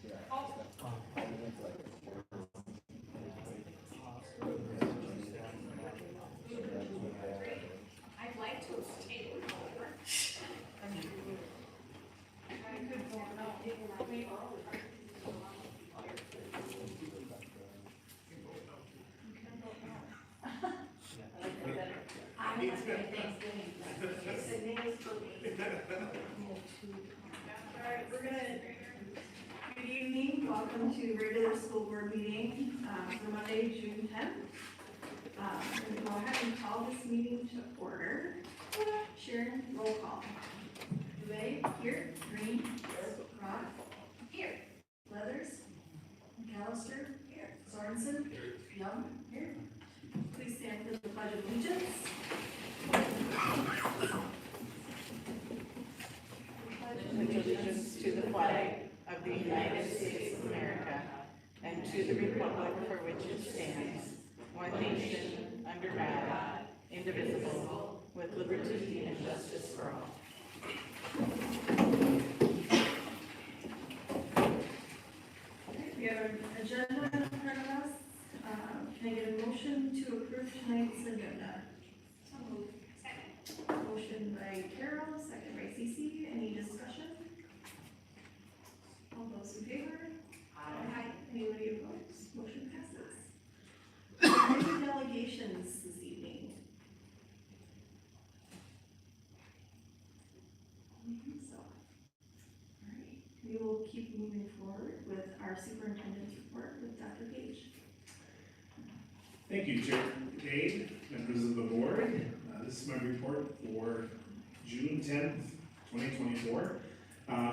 I'd like to stay over. I could go out. I'm not doing Thanksgiving. All right, we're gonna, good evening, welcome to regular school board meeting, for Monday, June 10th. I'm gonna go ahead and call this meeting to order. Sharon, roll call. Dubay, here. Green. Here. Rock. Here. Leathers. McAllister. Here. Sorensen. Here. Young. Here. Please stand for the pledge of allegiance. Allegiance to the flag of the United States of America and to the republic for which it stands, one nation, under God, indivisible, with liberty and justice for all. We have an agenda in front of us. Can I get a motion to approve tonight's agenda? Motion by Carol, second by Cece. Any discussion? All those in favor? Aye. Anybody opposed? Motion passes. Any delegations this evening? So, all right, we will keep moving forward with our superintendent's report with Dr. Gage. Thank you, Chair Cade, members of the board. This is my report for June 10th, 2024.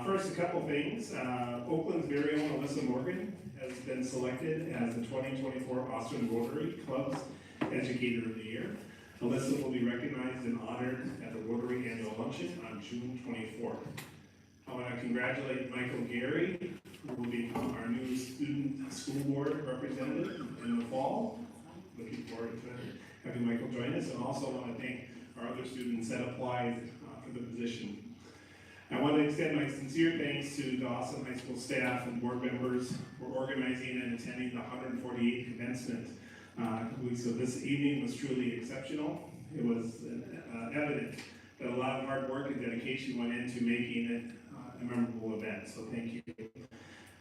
First, a couple things. Oakland's very own Alyssa Morgan has been selected as the 2024 Austin Rotary Club's Educator of the Year. Alyssa will be recognized and honored at the Rotary Annual Luncheon on June 24th. I want to congratulate Michael Gary, who will become our new student school board representative in the fall. Looking forward to having Michael join us, and also want to thank our other students that applied for the position. I want to extend my sincere thanks to the Dawson High School staff and board members for organizing and attending the 148th commencement week. So this evening was truly exceptional. It was evident that a lot of hard work and dedication went into making it a memorable event. So thank you.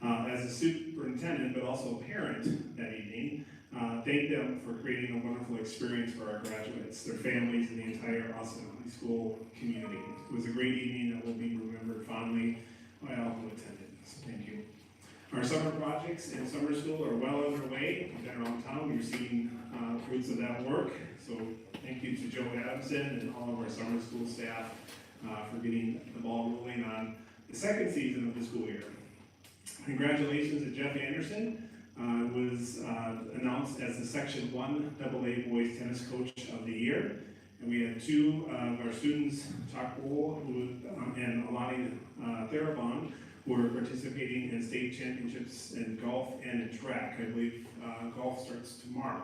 As a superintendent, but also a parent that evening, thank them for creating a wonderful experience for our graduates, their families, and the entire Austin High School community. It was a great evening that will be remembered fondly by all who attended, so thank you. Our summer projects in summer school are well underway. We've been around town, we're seeing fruits of that work, so thank you to Joe Adamson and all of our summer school staff for getting the ball rolling on the second season of the school year. Congratulations to Jeff Anderson, was announced as the Section 1 AA Boys Tennis Coach of the Year. And we had two of our students, Chuck Bowl and Alani Therabon, who are participating in state championships in golf and in track. I believe golf starts tomorrow.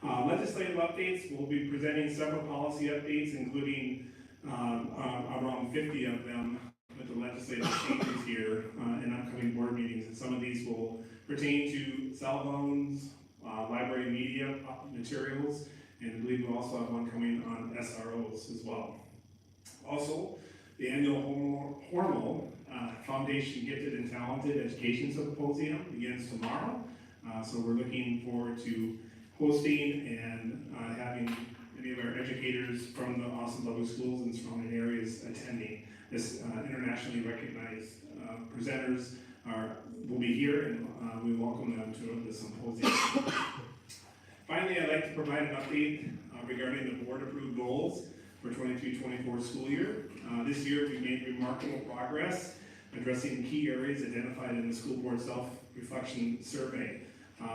Legislative updates, we'll be presenting several policy updates, including around 50 of them with the legislative changes here in upcoming board meetings. And some of these will pertain to cell phones, library media materials, and I believe we also have one coming on SROs as well. Also, the annual Hormel Foundation Gifted and Talented Education Symposium begins tomorrow. So we're looking forward to hosting and having many of our educators from the Austin Public Schools and surrounding areas attending. This internationally recognized presenters will be here, and we welcome them to the symposium. Finally, I'd like to provide an update regarding the board-approved goals for 23-24 school year. This year, we made remarkable progress addressing key areas identified in the school board self-reflection survey.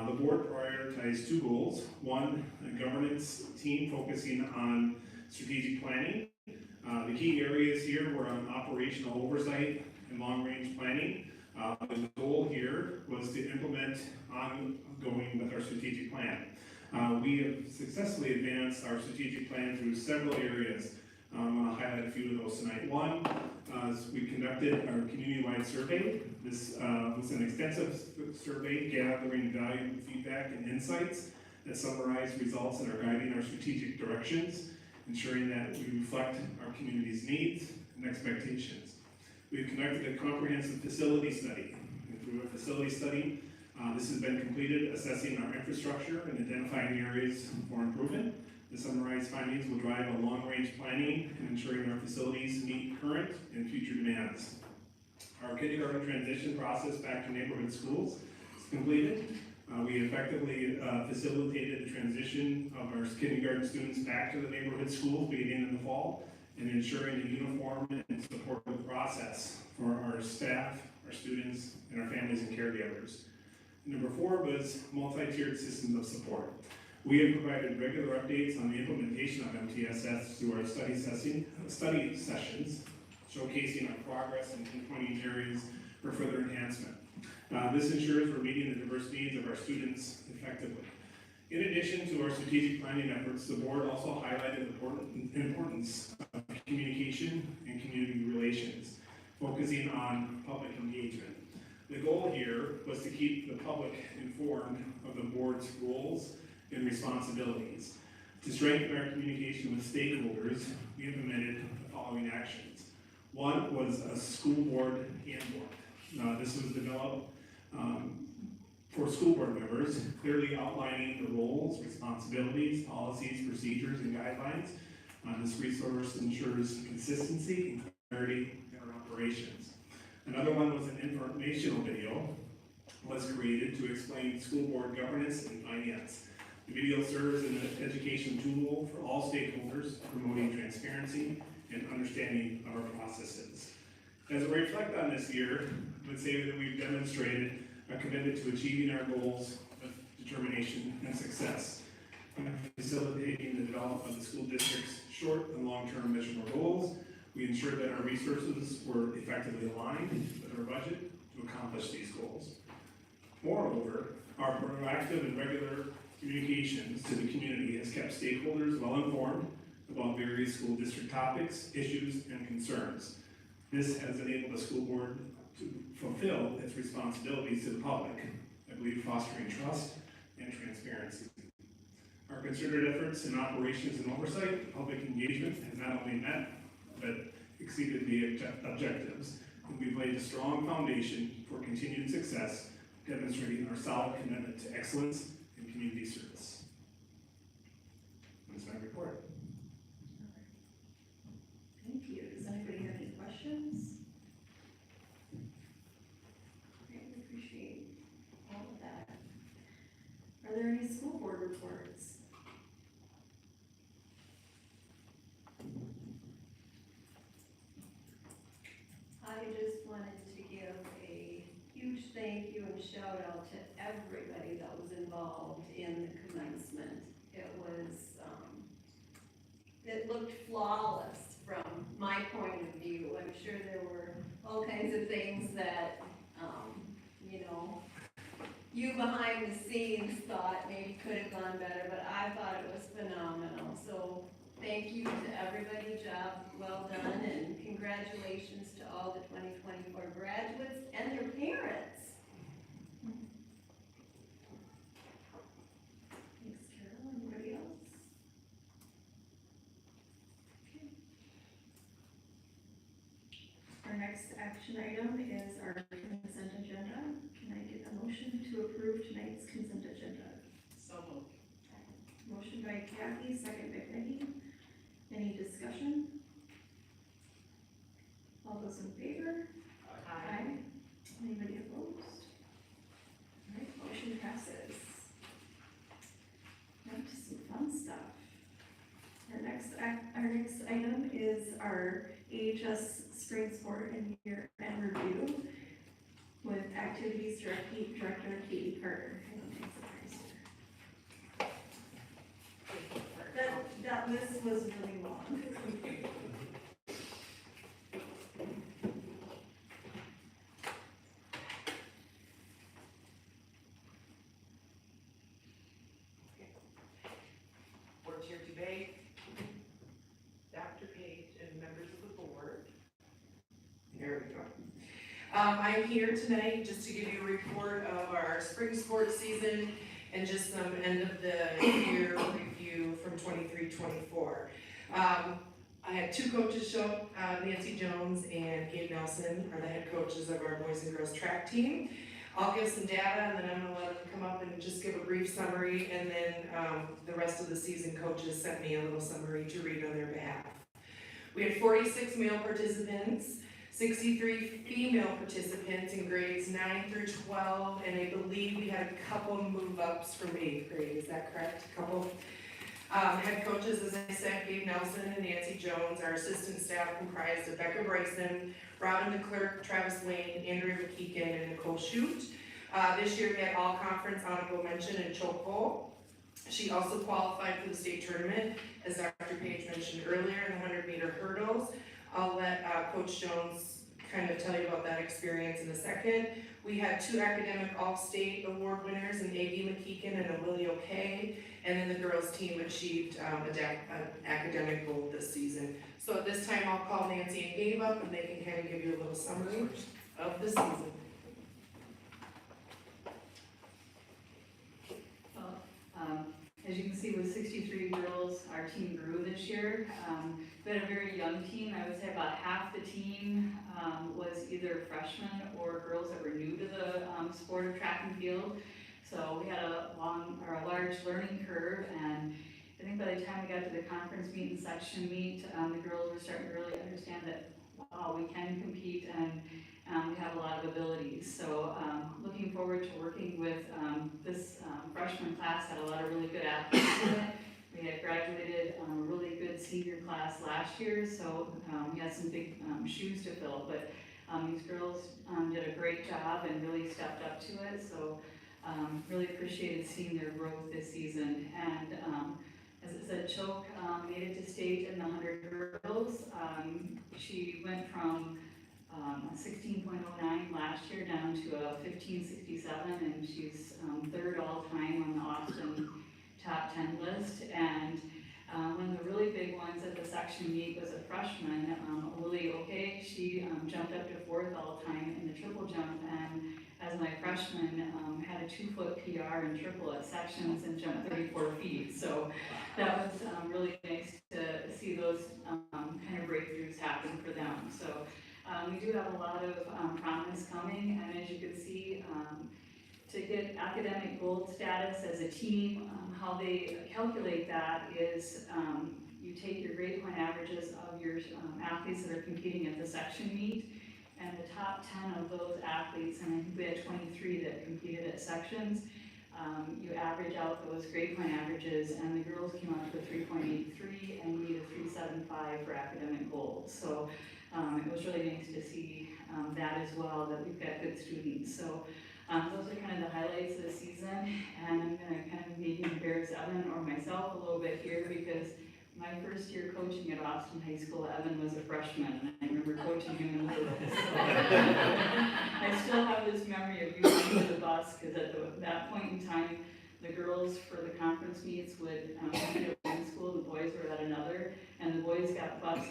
The board prioritized two goals. One, a governance team focusing on strategic planning. The key areas here were on operational oversight and long-range planning. The goal here was to implement ongoing with our strategic plan. We have successfully advanced our strategic plan through several areas, I want to highlight a few of those tonight. One, is we conducted our community-wide survey. This was an extensive survey gathering valuable feedback and insights that summarize results and are guiding our strategic directions, ensuring that we reflect our community's needs and expectations. We've conducted a comprehensive facility study. And through a facility study, this has been completed assessing our infrastructure and identifying areas for improvement. The summarized findings will drive a long-range planning and ensuring our facilities meet current and future demands. Our kindergarten transition process back to neighborhood schools is completed. We effectively facilitated the transition of our kindergarten students back to the neighborhood schools beginning in the fall and ensuring a uniform and supportive process for our staff, our students, and our families and caregivers. Number 4 was multi-tiered systems of support. We have provided regular updates on the implementation of MTSS through our study sessions, showcasing our progress and pinpointing areas for further enhancement. This ensures we're meeting the diverse needs of our students effectively. In addition to our strategic planning efforts, the board also highlighted the importance of communication and community relations, focusing on public engagement. The goal here was to keep the public informed of the board's goals and responsibilities. To strengthen our communication with stakeholders, we implemented the following actions. One was a school board handbook. This was developed for school board members, clearly outlining the roles, responsibilities, policies, procedures, and guidelines. This resource ensures consistency and clarity in our operations. Another one was an informational video was created to explain school board governance and finance. The video serves as an education tool for all stakeholders, promoting transparency and understanding of our processes. As we reflect on this year, I would say that we've demonstrated a commitment to achieving our goals with determination and success, facilitating the development of the school district's short and long-term measurable goals. We ensured that our resources were effectively aligned with our budget to accomplish these goals. Moreover, our proactive and regular communications to the community has kept stakeholders well informed about various school district topics, issues, and concerns. This has enabled the school board to fulfill its responsibilities to the public, I believe fostering trust and transparency. Our concerted efforts in operations and oversight, public engagement has not only met, but exceeded the objectives, and we've laid a strong foundation for continued success, demonstrating our solid commitment to excellence and community service. That's my report. Thank you. Does anybody have any questions? Okay, we appreciate all of that. Are there any school board reports? I just wanted to give a huge thank you and shout out to everybody that was involved in the commencement. It was, it looked flawless from my point of view. I'm sure there were all kinds of things that, you behind the scenes thought maybe could have gone better, but I thought it was phenomenal. So thank you to everybody, job well done, and congratulations to all the 2024 graduates and their parents. Thanks, Carol. Anybody else? Okay. Our next action item is our consent agenda. Can I get a motion to approve tonight's consent agenda? So moved. Motion by Kathy, second by Peggy. Any discussion? All those in favor? Aye. Anybody opposed? All right, motion passes. Now to some fun stuff. Our next item is our AHS Spring Sport and Year-End Review with Activities Director Katie Carter. That list was really long. Board's here today. Dr. Page, I'm here tonight just to give you a report of our spring sports season and just some end of the year review from 23-24. I had two coaches show up, Nancy Jones and Gabe Nelson are the head coaches of our boys and girls track team. I'll give some data and then I'm gonna let them come up and just give a brief summary, and then the rest of the season coaches sent me a little summary to read on their behalf. We had 46 male participants, 63 female participants in grades 9 through 12, and I believe we had a couple move-ups from 8th grade, is that correct? A couple. Head coaches, as I said, Gabe Nelson and Nancy Jones. Our assistant staff comprised of Becca Bryson, Robin DeClerc, Travis Lane, Andrea McKeegan, and Nicole Shute. This year we had all conference honorable mention in chokehold. She also qualified for the state tournament, as Dr. Page mentioned earlier, in the 100-meter hurdles. I'll let Coach Jones kind of tell you about that experience in a second. We had 2 academic all-state award winners in A.B. McKeegan and Emilio Kay, and then the girls team achieved an academic gold this season. So at this time, I'll call Nancy and Gabe up and they can kind of give you a little summary of the season. As you can see, with 63 girls, our team grew this year. We had a very young team. I would say about half the team was either freshmen or girls that were new to the sport of track and field. So we had a large learning curve, and I think by the time we got to the conference meet and section meet, the girls were starting to really understand that, wow, we can compete and we have a lot of abilities. So looking forward to working with this freshman class. Had a lot of really good athletes in it. We had graduated a really good senior class last year, so we had some big shoes to fill. But these girls did a great job and really stepped up to it. So really appreciated seeing their growth this season. And as it said, Choke made it to state in the 100 hurdles. She went from 16.09 last year down to a 15.67, and she's third all time on the Austin top 10 list. And one of the really big ones at the section meet was a freshman, Lily Oke. She jumped up to fourth all time in the triple jump, and as my freshman, had a 2-foot PR in triple at sections and jumped 34 feet. So that was really nice to see those kind of breakthroughs happen for them. So we do have a lot of promise coming, and as you can see, to get academic gold status as a team, how they calculate that is you take your grade point averages of your athletes that are competing at the section meet, and the top 10 of those athletes, and I think we had 23 that competed at sections, you average out those grade point averages, and the girls came up with 3.83 and we needed 3.75 for academic gold. So it was really nice to see that as well, that we've got good students. So those are kind of the highlights of the season, and I'm going to kind of maybe embarrass Evan or myself a little bit here, because my first year coaching at Austin High School, Evan was a freshman, and I remember coaching him in the middle. So I still have this memory of you going to the bus, because at that point in time, the girls for the conference meets would be at one school, the boys were at another, and the bus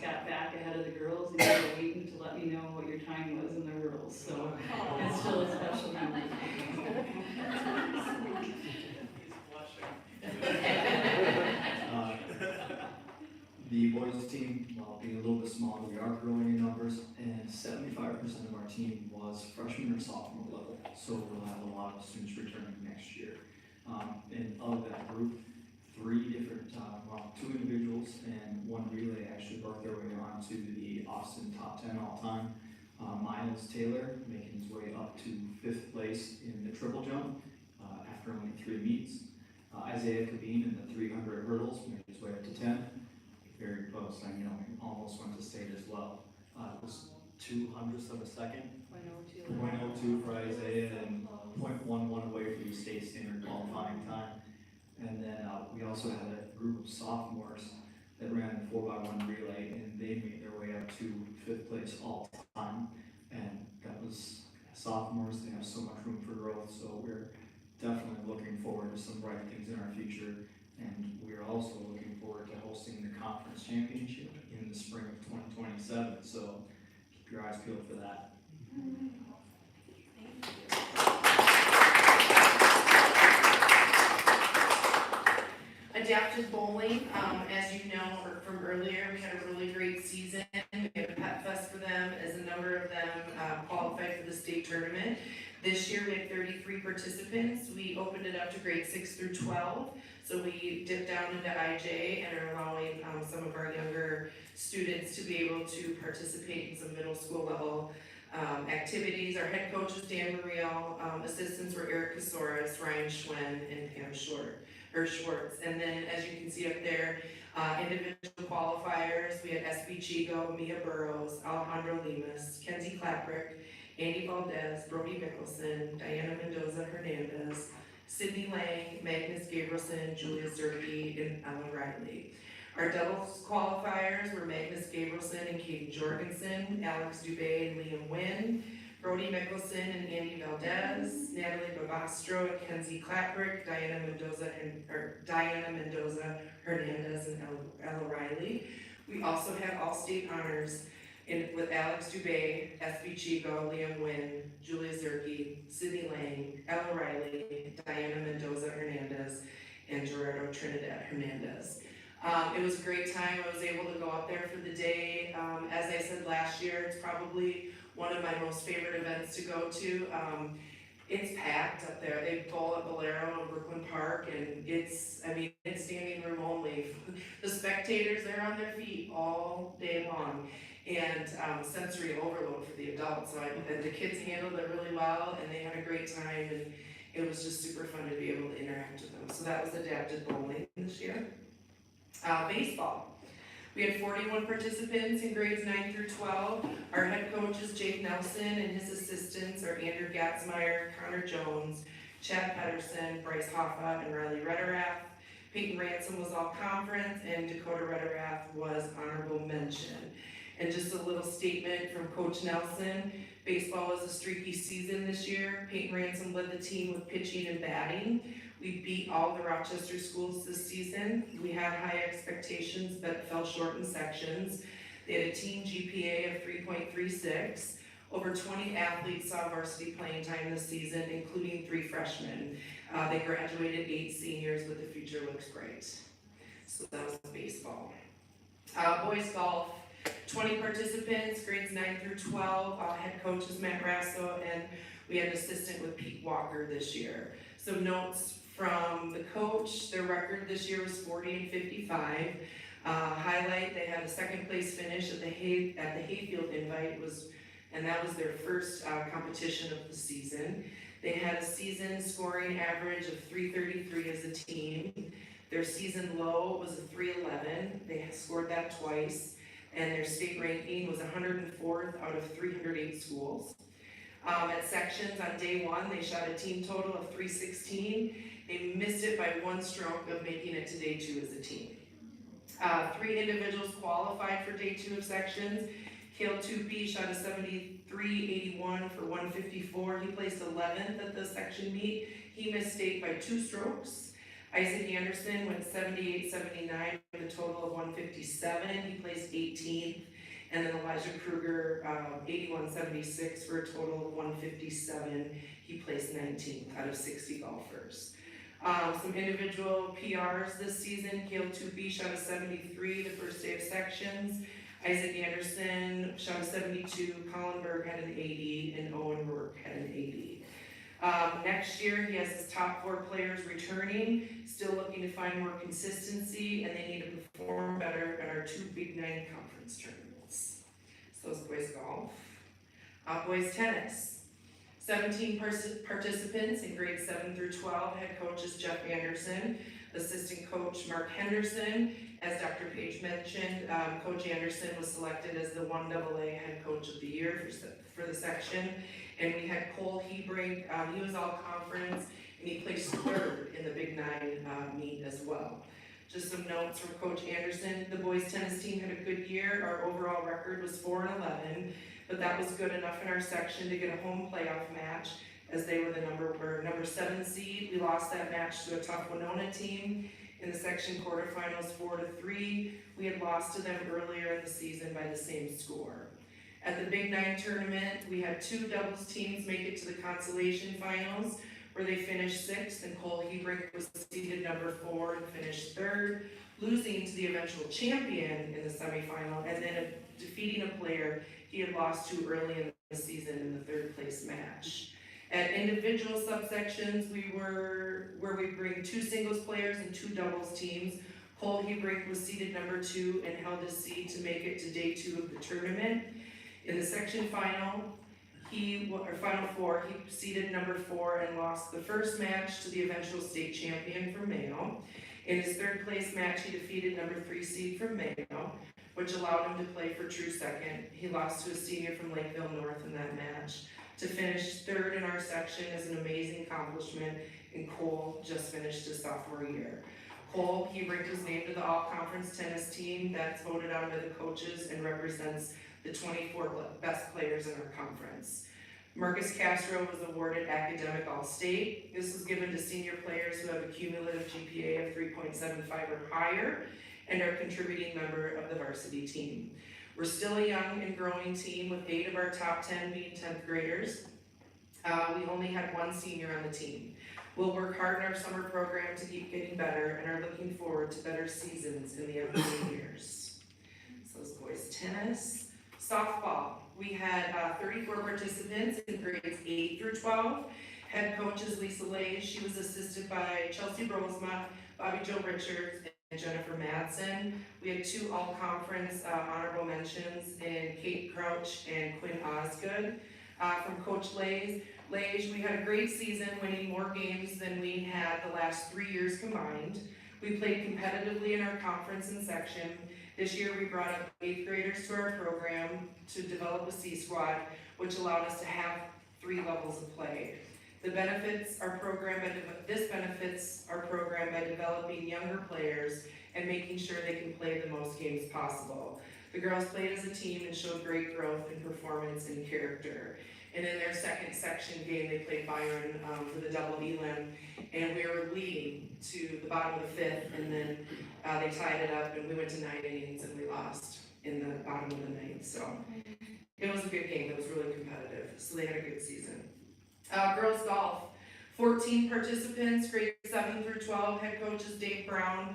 got back ahead of the girls, and they were waiting to let me know what your time was in the hurdles. So it's still a special memory. The boys team, while being a little bit smaller, we are growing in numbers, and 75% of our team was freshman or sophomore level. So we'll have a lot of students returning next year. And of that group, 2 individuals and 1 relay actually brought their way on to the Austin top 10 all time. Miles Taylor making his way up to 5th place in the triple jump after only 3 meets. Isaiah Kabine in the 300 hurdles made his way up to 10th. Very close, and he almost went to state as well. It was 0.02 of a second. 0.02 for Isaiah, and 0.11 away from the state standard qualifying time. And then we also had a group of sophomores that ran the 4x1 relay, and they made their way up to 5th place all time. And that was sophomores, they have so much room for growth, so we're definitely looking forward to some bright things in our future. And we're also looking forward to hosting the conference championship in the spring of 2027, so keep your eyes peeled for that. bowling. As you know from earlier, we had a really great season. We had a pet fest for them, as a number of them qualified for the state tournament. This year, we had 33 participants. We opened it up to grade 6 through 12. So we dipped down into IJ and are allowing some of our younger students to be able to participate in some middle school level activities. Our head coach is Dan Muriel, assistants were Eric Casoris, Ryan Schwen, and Pam Schwartz. And then, as you can see up there, individual qualifiers, we had SB Chigo, Mia Burrows, Alejandro Lemus, Kenzie Klaprick, Andy Valdez, Brody Mickelson, Diana Mendoza Hernandez, Sydney Lang, Magnus Gabrielson, Julia Zerke, and Ellen Riley. Our doubles qualifiers were Magnus Gabrielson and Katie Jorgensen, Alex Dubé and Liam Wynn, Brody Mickelson and Andy Valdez, Natalie Babastro and Kenzie Klaprick, Diana Mendoza Hernandez, and Ella Riley. We also had all-state honors with Alex Dubé, SB Chigo, Liam Wynn, Julia Zerke, Sydney Lang, Ella Riley, Diana Mendoza Hernandez, and Gerardo Trinidad Hernandez. It was a great time. I was able to go up there for the day. As I said last year, it's probably one of my most favorite events to go to. It's packed up there. They bowl at Bolero in Brooklyn Park, and it's standing room only. The spectators, they're on their feet all day long, and sensory overload for the adults. So the kids handled it really well, and they had a great time, and it was just super fun to be able to interact with them. So that was adapted bowling this year. Baseball. We had 41 participants in grades 9 through 12. Our head coach is Jake Nelson, and his assistants are Andrew Gatzmeyer, Connor Jones, Chad Pedersen, Bryce Hoffa, and Riley Rederath. Peyton Ransom was all conference, and Dakota Rederath was honorable mention. And just a little statement from Coach Nelson. Baseball was a streaky season this year. Peyton Ransom led the team with pitching and batting. We beat all the Rochester schools this season. We had high expectations but fell short in sections. They had a team GPA of 3.36. Over 20 athletes saw varsity playing time this season, including 3 freshmen. They graduated 8 seniors, but the future looks bright. So that was baseball. Boys golf, 20 participants, grades 9 through 12. Head coach is Matt Rasso, and we had an assistant with Pete Walker this year. Some notes from the coach: their record this year was 40 and 55. Highlight: they had a second place finish at the Hayfield Invite, and that was their first competition of the season. They had a season scoring average of 333 as a team. Their season low was a 311. They scored that twice, and their state ranking was 104th out of 308 schools. At sections on day 1, they shot a team total of 316. They missed it by 1 stroke of making it to day 2 as a team. 3 individuals qualified for day 2 of sections. Cale Tupy shot a 73.81 for 154. He placed 11th at the section meet. He missed state by 2 strokes. Isaac Anderson went 78.79 with a total of 157. He placed 18th. And then Elijah Kruger, 81.76 for a total of 157. He placed 19th out of 60 golfers. Some individual PRs this season: Cale Tupy shot a 73 the first day of sections. Isaac Anderson shot a 72, Colin Berg had an 80, and Owen Rourke had an 80. Next year, he has his top 4 players returning, still looking to find more consistency, and they need to perform better at our 2 Big 9 conference tournaments. So that's boys golf. Boys tennis. 17 participants in grades 7 through 12. Head coach is Jeff Anderson. Assistant coach Mark Henderson. As Dr. Page mentioned, Coach Anderson was selected as the 1AA head coach of the year for the section. And we had Cole Hebrink. He was all conference, and he placed 3rd in the Big 9 meet as well. Just some notes from Coach Anderson. The boys tennis team had a good year. Our overall record was 4-11, but that was good enough in our section to get a home playoff match, as they were the number 7 seed. We lost that match to a tough Winona team in the section quarterfinals 4-3. We had lost to them earlier in the season by the same score. At the Big 9 tournament, we had 2 doubles teams make it to the consolation finals. where they finished sixth, and Cole Hebrink was seeded number 4 and finished third, losing to the eventual champion in the semifinal, and then defeating a player he had lost to early in the season in the third place match. At individual subsections, where we bring 2 singles players and 2 doubles teams. Cole Hebrink was seeded number 2 and held his seed to make it to day 2 of the tournament. In the section final, Final Four, he seeded number 4 and lost the first match to the eventual state champion from Mayo. In his third place match, he defeated number 3 seed from Mayo, which allowed him to play for true second. He lost to a senior from Lakeville North in that match. To finish third in our section is an amazing accomplishment, and Cole just finished his sophomore year. Cole Hebrink was named to the all-conference tennis team that's voted on by the coaches and represents the 24 best players in our conference. Marcus Castro was awarded Academic All-State. This was given to senior players who have a cumulative GPA of 3.75 or higher and are a contributing member of the varsity team. We're still a young and growing team with 8 of our top 10 being 10th graders. We only had 1 senior on the team. We'll work hard in our summer program to keep getting better and are looking forward to better seasons in the upcoming years. So this boys tennis. Softball, we had 34 participants in grades 8 through 12. Head coach is Lisa Lay. She was assisted by Chelsea Brosma, Bobby Joe Richards, and Jennifer Madsen. We had 2 all-conference honorable mentions in Kate Crouch and Quinn Osgood. From Coach Lage, we had a great season, winning more games than we had the last 3 years combined. We played competitively in our conference and section. This year we brought up 8th graders to our program to develop a C squad, which allowed us to have 3 levels of play. This benefits our program by developing younger players and making sure they can play the most games possible. The girls played as a team and showed great growth in performance and character. And in their second section game, they played Byron for the double elim, and we were leading to the bottom of the 5th, and then they tied it up, and we went to 9 innings, and we lost in the bottom of the 9th. So it was a good game. It was really competitive. So they had a good season. Girls golf, 14 participants, grades 7 through 12. Head coach is Dave Brown.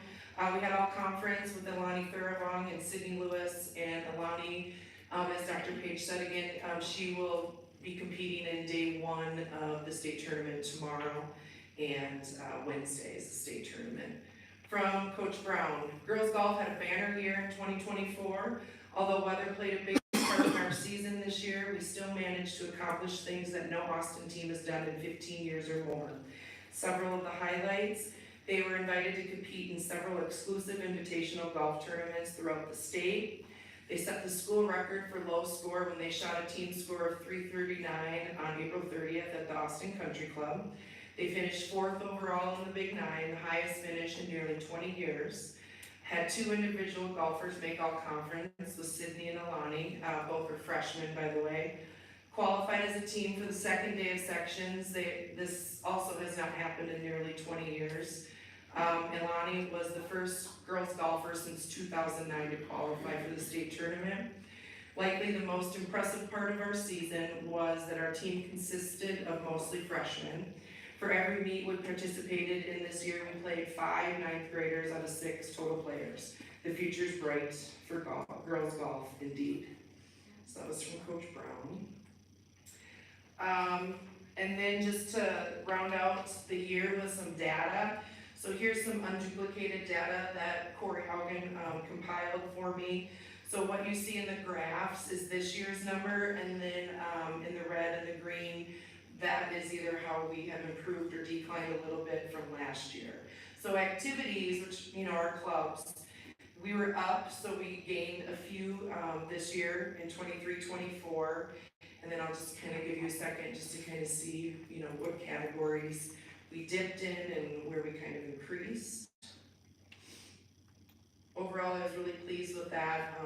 We had all conference with Alani Thuravong and Sydney Lewis, and Alani, as Dr. Page said again, she will be competing in day 1 of the state tournament tomorrow, and Wednesday is the state tournament. From Coach Brown, girls golf had a banner year in 2024. Although weather played a big part in our season this year, we still managed to accomplish things that no Austin team has done in 15 years or more. Several of the highlights: they were invited to compete in several exclusive invitational golf tournaments throughout the state. They set the school record for low score when they shot a team score of 339 on April 30th at the Austin Country Club. They finished 4th overall in the Big 9, the highest finish in nearly 20 years. Had 2 individual golfers make all conference with Sydney and Alani, both are freshmen by the way. Qualified as a team for the second day of sections. This also has not happened in nearly 20 years. Alani was the first girls golfer since 2009 to qualify for the state tournament. Likely the most impressive part of our season was that our team consisted of mostly freshmen. For every meet we participated in this year, we played 5 9th graders out of 6 total players. The future's bright for girls golf indeed. So that was from Coach Brown. And then just to round out the year with some data. So here's some unduplicated data that Corey Haugen compiled for me. So what you see in the graphs is this year's number, and then in the red and the green, that is either how we have improved or declined a little bit from last year. So activities, which are clubs, we were up, so we gained a few this year in 23-24, and then I'll just kind of give you a second just to kind of see, what categories we dipped in and where we kind of increased. Overall, I was really pleased with that.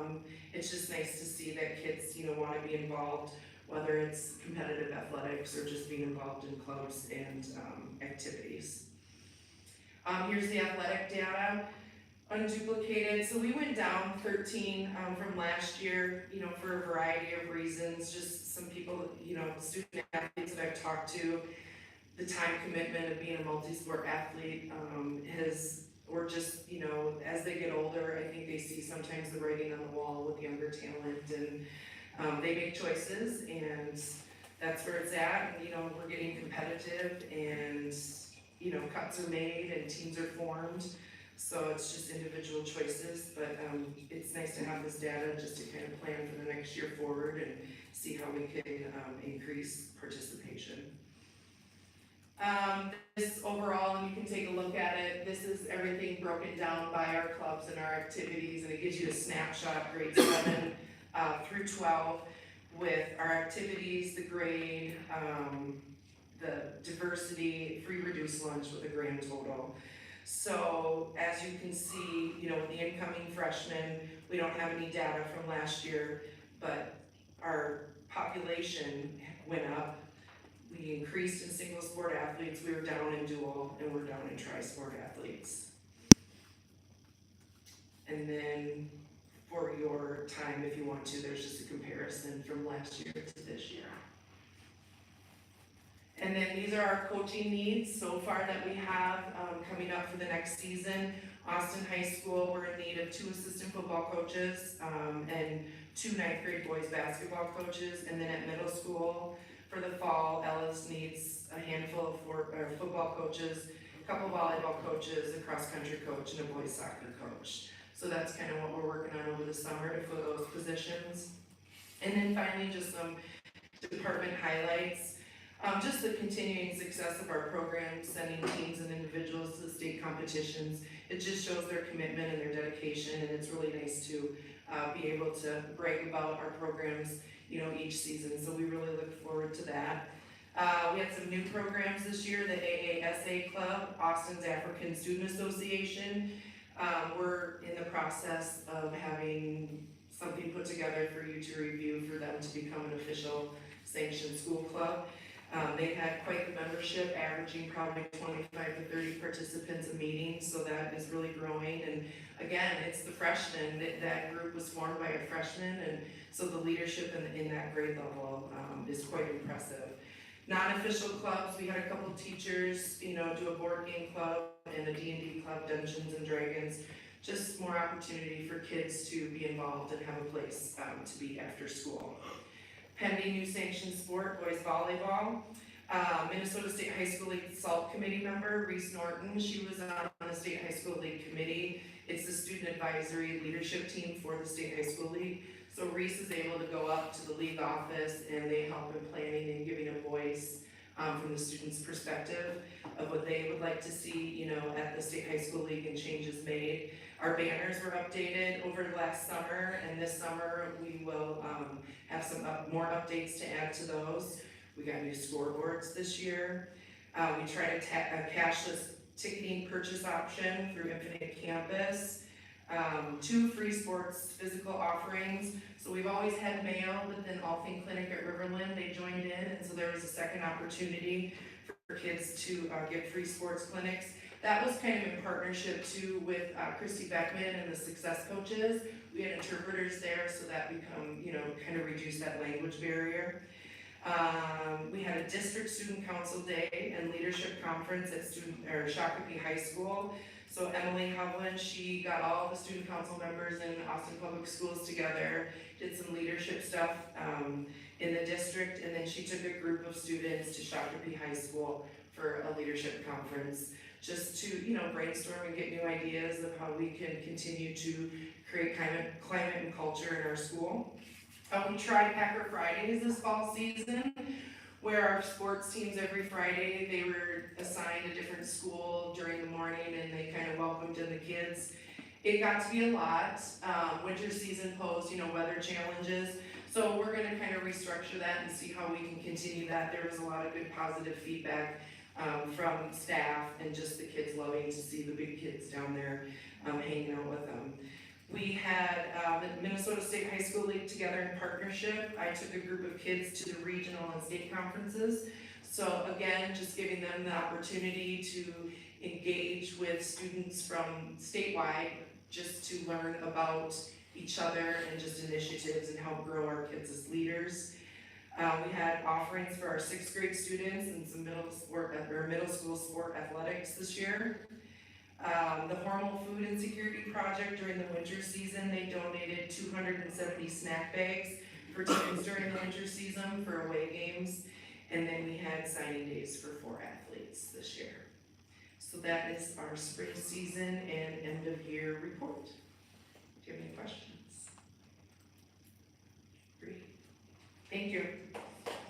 It's just nice to see that kids, want to be involved, whether it's competitive athletics or just being involved in clubs and activities. Here's the athletic data, unduplicated. So we went down 13 from last year, for a variety of reasons. Just some people, student athletes that I've talked to, the time commitment of being a multi-sport athlete, or just, you know, as they get older, I think they see sometimes the writing on the wall with younger talent, and they make choices, and that's where it's at. And, you know, we're getting competitive, and, you know, cuts are made and teams are formed, so it's just individual choices. But it's nice to have this data just to kind of plan for the next year forward and see how we can increase participation. This overall, and you can take a look at it, this is everything broken down by our clubs and our activities, and it gives you a snapshot, grade 7 through 12, with our activities, the grade, the diversity, free reduced lunch with a grand total. So as you can see, you know, the incoming freshmen, we don't have any data from last year, but our population went up. We increased in single sport athletes, we were down in dual, and we're down in tri-sport athletes. And then for your time, if you want to, there's just a comparison from last year to this year. And then these are our coaching needs so far that we have coming up for the next season. Austin High School, we're in need of 2 assistant football coaches and 2 9th grade boys basketball coaches. And then at middle school, for the fall, Ellis needs a handful of football coaches, a couple volleyball coaches, a cross-country coach, and a boys soccer coach. So that's kind of what we're working on over the summer to fill those positions. And then finally, just some department highlights. Just the continuing success of our program, sending teams and individuals to the state competitions. It just shows their commitment and their dedication, and it's really nice to be able to brag about our programs, you know, each season. So we really look forward to that. We had some new programs this year, the AASA Club, Austin's African Student Association. We're in the process of having something put together for you to review for them to become an official sanctioned school club. They've had quite the membership, averaging probably 25 to 30 participants a meeting, so that is really growing. And again, it's the freshmen, that group was formed by a freshman, and so the leadership in that grade level is quite impressive. Non-official clubs, we had a couple of teachers, you know, do a board game club and a D&D club, Dungeons and Dragons. Just more opportunity for kids to be involved and have a place to be after school. Pending new sanctioned sport, boys volleyball. Minnesota State High School League SALT committee member, Reese Norton, she was on the State High School League committee. It's the student advisory leadership team for the State High School League. So Reese is able to go up to the league office, and they help in planning and giving a voice from the students' perspective of what they would like to see, you know, at the State High School League and changes made. Our banners were updated over the last summer, and this summer we will have some more updates to add to those. We got new scoreboards this year. We tried a cashless ticketing purchase option through Infinite Campus. 2 free sports physical offerings. So we've always had mail, but then All Thing Clinic at Riverland, they joined in, and so there was a second opportunity for kids to get free sports clinics. That was kind of in partnership too with Christy Beckman and the Success Coaches. We had interpreters there, so that kind of reduced that language barrier. We had a district student council day and leadership conference at Shakopee High School. So Emily Hovland, she got all the student council members in Austin Public Schools together, did some leadership stuff in the district, and then she took a group of students to Shakopee High School for a leadership conference, just to, you know, brainstorm and get new ideas of how we can continue to create climate and culture in our school. We tried Packer Fridays this fall season, where our sports teams every Friday, they were assigned a different school during the morning, and they kind of welcomed in the kids. It got to be a lot. Winter season posed, you know, weather challenges. So we're gonna kind of restructure that and see how we can continue that. There was a lot of good positive feedback from staff and just the kids loving to see the big kids down there hanging out with them. We had the Minnesota State High School League together in partnership. I took a group of kids to the regional and state conferences. So again, just giving them the opportunity to engage with students from statewide, just to learn about each other and just initiatives and help grow our kids as leaders. We had offerings for our sixth grade students and some middle school sport athletics this year. The Hormel Food Insecurity Project during the winter season, they donated 270 snack bags for teams during the winter season for away games. And then we had signing days for 4 athletes this year. So that is our spring season and end of year report. Do you have any questions? Great. Thank you.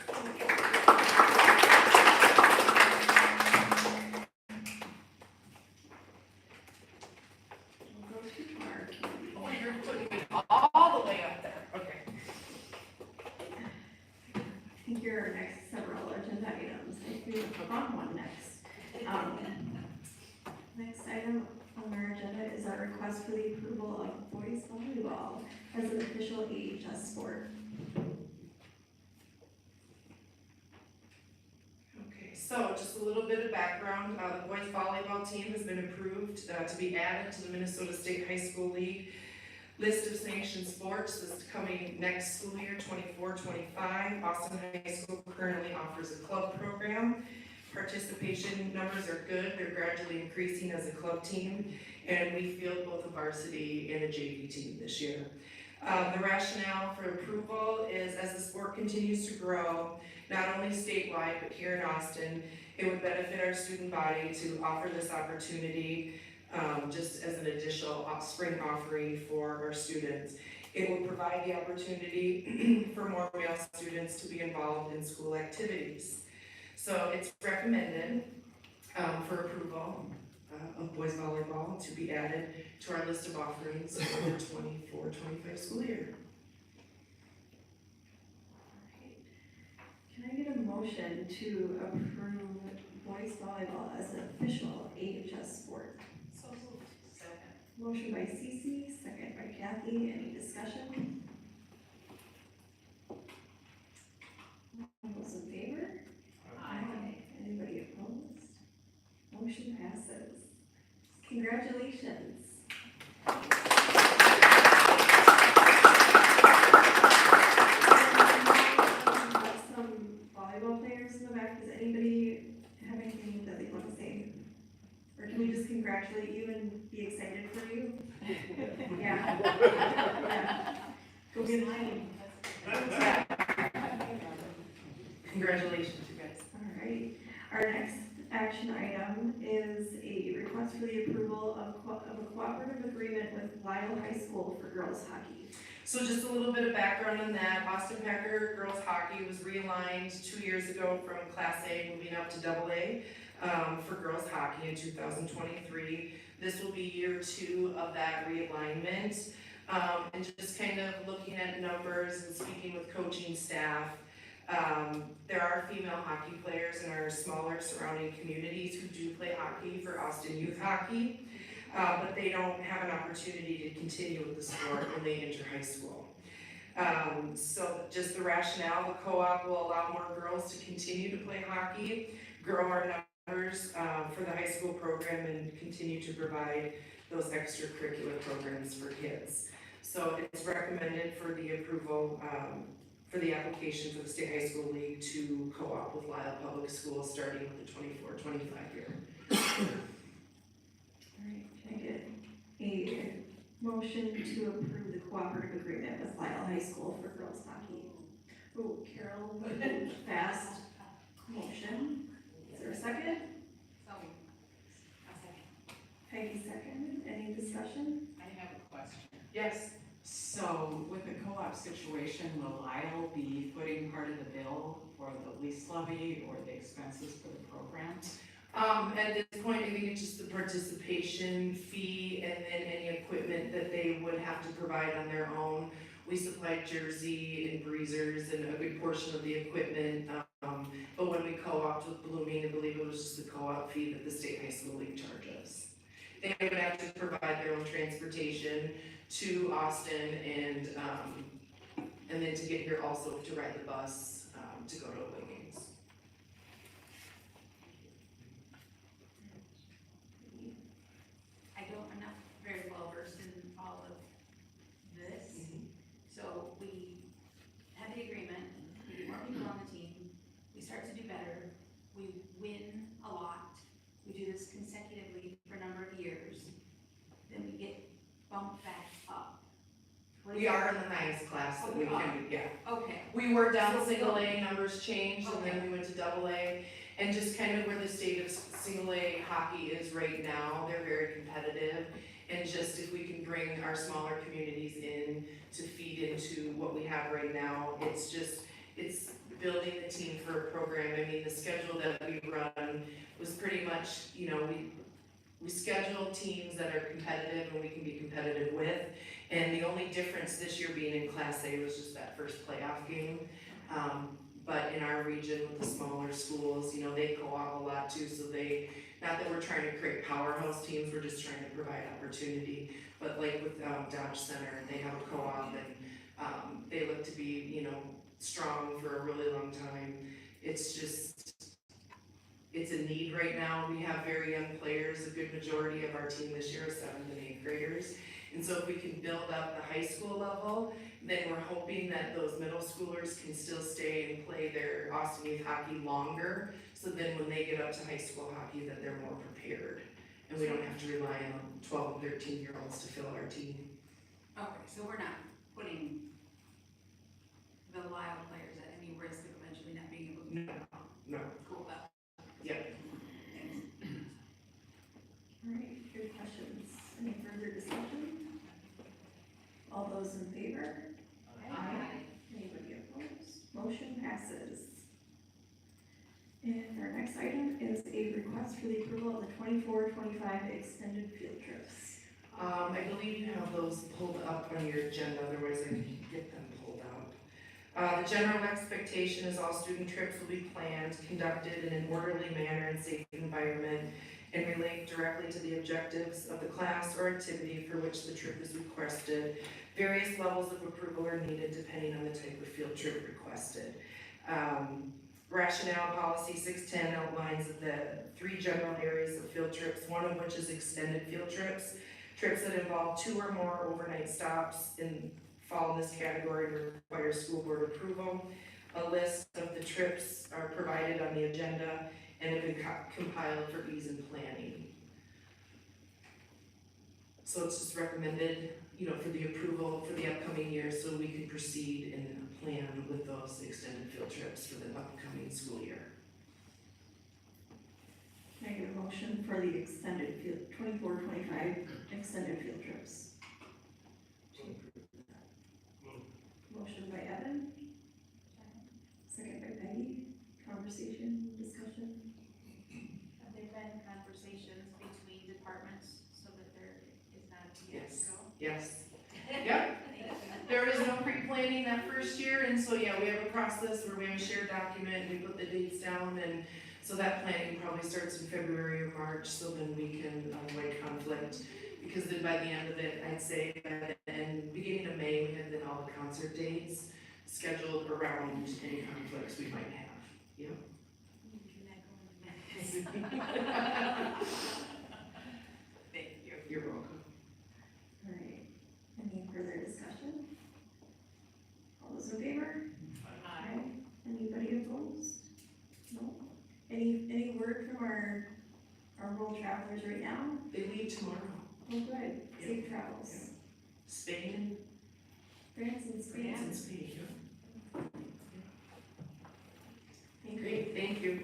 We'll go to our committee. Oh, you're putting it all the way up there. Okay. I think your next several agenda items, I think we have a fun one next. Next item on our agenda is our request for the approval of boys volleyball as an official AHS sport. Okay, so just a little bit of background. The boys volleyball team has been approved to be added to the Minnesota State High School League list of sanctioned sports. This is coming next school year, 24-25. Austin High School currently offers a club program. Participation numbers are good. They're gradually increasing as a club team, and we field both a varsity and a JV team this year. The rationale for approval is as the sport continues to grow, not only statewide, but here in Austin, it would benefit our student body to offer this opportunity just as an additional spring offering for our students. It will provide the opportunity for more male students to be involved in school activities. So it's recommended for approval of boys volleyball to be added to our list of offerings for the 24-25 school year. Can I get a motion to approve boys volleyball as an official AHS sport? So moved. Second. Motion by Cece, second by Kathy. Any discussion? All those in favor? Aye. Anybody opposed? Motion passes. Congratulations. Some volleyball players in the back. Does anybody have anything that they want to say? Or can we just congratulate you and be excited for you? Yeah. Yeah. Go get mine. Congratulations, you guys. All right. Our next action item is a request for the approval of a cooperative agreement with Lyle High School for girls hockey. So just a little bit of background on that. Austin Packer girls hockey was realigned 2 years ago from Class A moving up to Double A for girls hockey in 2023. This will be year 2 of that realignment. And just kind of looking at numbers and speaking with coaching staff, there are female hockey players in our smaller surrounding communities who do play hockey for Austin Youth Hockey, but they don't have an opportunity to continue with the sport when they enter high school. So just the rationale, the co-op will allow more girls to continue to play hockey, grow our numbers for the high school program, and continue to provide those extracurricular programs for kids. So it's recommended for the approval for the application for the State High School League to co-op with Lyle Public Schools starting with the 24-25 year. All right, can I get a motion to approve the cooperative agreement with Lyle High School for girls hockey? Oh, Carol, moved fast. Motion. Is there a second? So moved. A second. Peggy second. Any discussion? I have a question. Yes. So with the co-op situation, will Lyle be footing part of the bill for the lease levy or the expenses for the program? At this point, I think it's just the participation fee and then any equipment that they would have to provide on their own. We supplied jersey and breezers and a good portion of the equipment, but when we co-opted with Blooming, I believe it was just the co-op fee that the State High School League charges. They would have to provide their own transportation to Austin and then to get here also to ride the bus to go to away games. I'm not very well versed in all of this. So we had the agreement, we didn't want to we win a lot, we do this consecutively for a number of years, then we get bumped back up. What is We are that? in the highest class that Oh, we we are. can, yeah. Okay, We were down So- single A, numbers changed, and then Okay. we went to double A. And just kind of where the state of single A hockey is right now, they're very competitive. And just if we can bring our smaller communities in to feed into what we have right now, it's building the team for a program. I mean, the schedule that we run was pretty much, you know, we schedule teams that are competitive and we can be competitive with. And the only difference this year being in Class A was just that first playoff game. But in our region with the smaller schools, you know, they co-op a lot too, so not that we're trying to create powerhouse teams, we're just trying to provide opportunity. But like with Dodge Center, they have a co-op and they look to be, you know, strong for a really long time. It's a need right now. We have very young players. A good majority of our team this year is 7th and 8th graders. And so if we can build up the high school level, then we're hoping that those middle schoolers can still stay and play their Austin Youth hockey longer. So then when they get up to high school hockey, that they're more prepared. And we don't have to rely on 12 and 13-year-olds to fill our team. okay, so we're not putting the Lyle players at any risk of eventually not being able to. No. Cool, that. Yep. Alright, good questions. Any further discussion? All those in favor? Anybody opposed? Motion passes. And our next item is a request for the approval of the 24-25 extended field trips. I believe you have those pulled up on your agenda, otherwise I can get them pulled out. The general expectation is all student trips will be planned, conducted in an orderly manner and safe environment, and relate directly to the objectives of the class or activity for which the trip is requested. Various levels of approval are needed depending on the type of field trip requested. Rationale policy 610 outlines the 3 general areas of field trips, one of which is extended field trips. Trips that involve 2 or more overnight stops fall in this category and require school board approval. A list of the trips are provided on the agenda and have been compiled for ease in planning. So it's just recommended, you know, for the approval for the upcoming year so we can proceed and plan with those extended field trips for the upcoming school year. Can I get a motion for the extended field, 24-25 extended field trips? Motion by Evan. Second by Peggy. Conversation, discussion? Have there been conversations between departments so that there is not a Yes. fiasco? Yes. Yep. There is no pre-planning that first year, and so, yeah, we have a process where we have a shared document, we put the dates down, and so that planning probably starts in February or March, so then we can avoid conflict. Because then by the end of it, I'd say that in beginning of May, we have then all the concert dates scheduled around any conflicts we might have. Yep. Thank you. You're welcome. Alright, any further discussion? All those in favor? Aye. Anybody opposed? No? Any word from our rural travelers right now? They leave tomorrow. Oh, good, safe travels. Spain France and Spain. and Spain. Thank you. Great, thank you.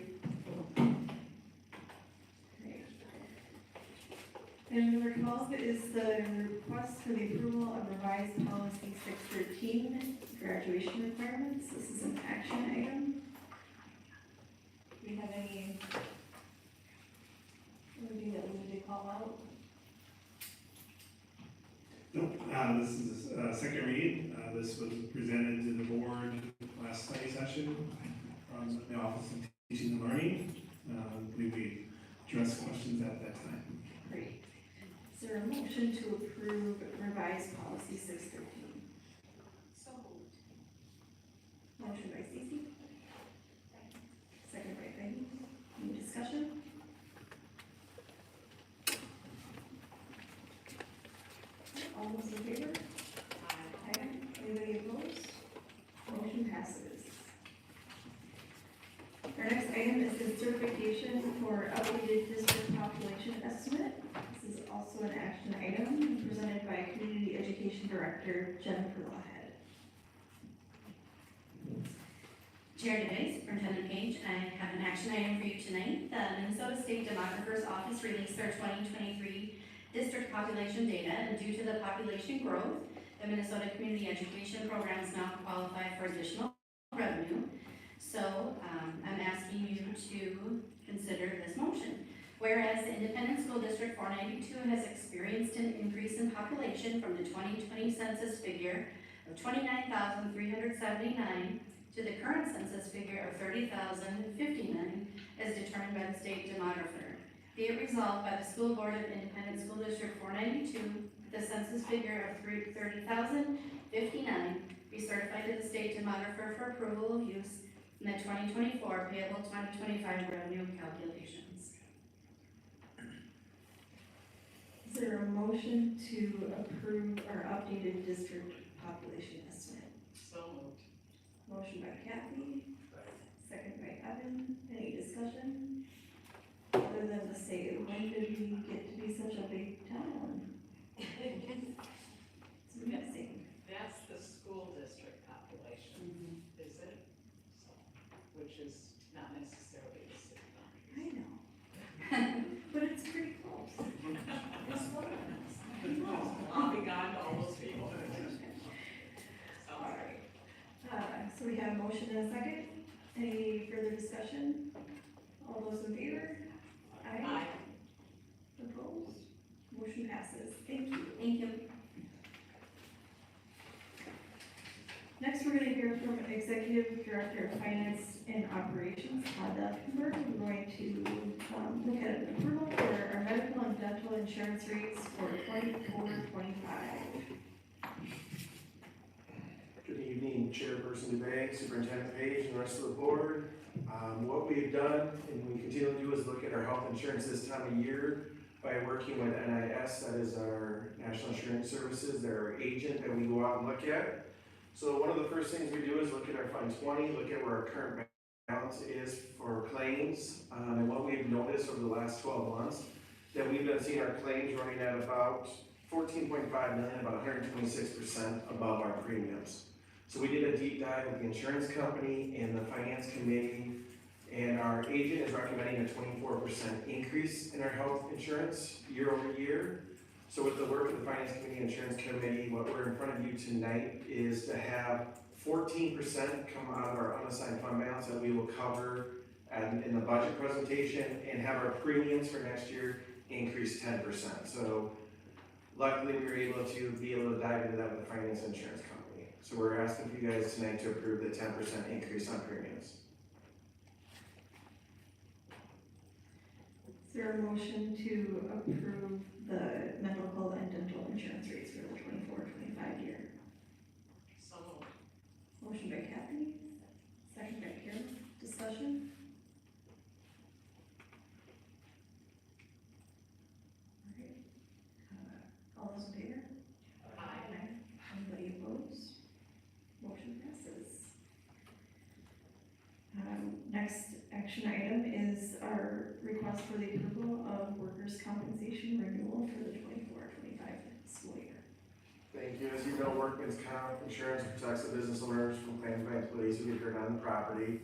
Great. And number 12 is the request for the approval of revised policy 613, graduation requirements. This is an action item. Do we have anything that we need to call out? Nope, this is a second read. This was presented to the board last study session from the Office of Teaching and Learning. I believe we addressed questions at that time. Great. Is there a motion to approve revised policy 613? So moved. Motion by Stacy. Second by Peggy. Any discussion? All those in favor? Aye. Anybody opposed? Motion passes. Our next item is the is certification for updated district population estimate. This is also an action item presented by Community Education Director Jennifer Lawhead. Chair Day, Superintendent Page, I have an action item for you tonight. The Minnesota State Demographer's Office released their 2023 district population data, and due to the population growth, the Minnesota Community Education Programs now qualify for additional revenue. So I'm asking you to consider this motion. Whereas the Independent School District 492 has experienced an increase in population from the 2020 census figure of 29,379 to the current census figure of 30,059 as determined by the state demographer. Be it resolved by the School Board of Independent School District 492, the census figure of 30,059 be certified to the state demographer for approval of use in the 2024 payable 2025 revenue calculations. Is there a motion to approve our updated district population estimate? So moved. Motion by Kathy, second by Evan. Any discussion? Other than to say, when did we get to be such a big town? It's amazing. That's the school district population, is it? So, which is not necessarily the city boundaries. I know. But it's pretty close. I'll be gone to all those people. All right. So we have a motion and a second. Any further discussion? All those in favor? Aye. Opposed? Motion passes. Thank you. Thank you. Next, we're going to hear from Executive Director of Finance and Operations, Todd Duffenberg. We're going to look at an approval for our medical and dental insurance rates for 24-25. Good evening, Chairperson DeBay, Superintendent Page, and the rest of the board. What we've done, and we continue to do, is look at our health insurance this time of year by working with NIS, that is our National Insurance Services, they're our agent that we go out and look at. So one of the first things we do is look at our Fund 20, look at where our current balance is for claims. And what we've noticed over the last 12 months, that we've been seeing our claims running at about 14.5 million, about 126% above our premiums. So we did a deep dive with the insurance company and the finance committee, and our agent is recommending a 24% increase in our health insurance year over year. So with the work of the finance committee and insurance committee, what we're in front of you tonight is to have 14% come out of our unassigned fund balance that we will cover in the budget presentation, and have our premiums for next year increase 10%. So luckily we were able to dive into that with the finance and insurance company. So we're asking for you guys tonight to approve the 10% increase on premiums. Is there a motion to approve the medical and dental insurance rates for the 24-25 year? So moved. Motion by Kathy, second by Carol. Discussion? All right. All those in favor? Aye. Anybody opposed? Motion passes. Next action item is our request for the approval of workers' compensation renewal for the 24-25 school year. Thank you. As you know, workman's comp insurance protects the business owners from claims by employees who get hurt on the property.